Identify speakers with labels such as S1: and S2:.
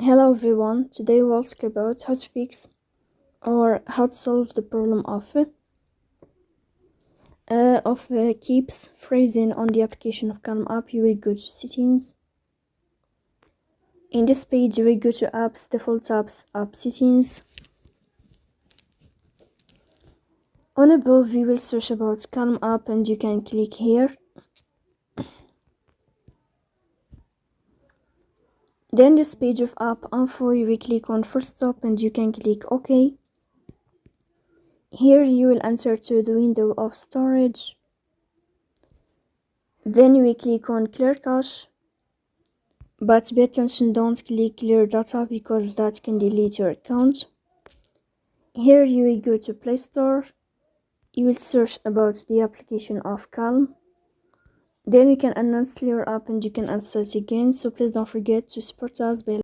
S1: Hello everyone, today we'll talk about how to fix or how to solve the problem of keeps freezing on the application of Calm app. You will go to settings. In this page you will go to apps, default apps, app settings. On above we will search about Calm app and you can click here. Then this page of app info, you will click on first stop and you can click OK. Here you will enter to the window of storage. Then you will click on clear cache. But pay attention, don't click clear data because that can delete your account. Here you will go to Play Store. You will search about the application of Calm. Then you can uninstall your app and you can install it again. So please don't forget to support us by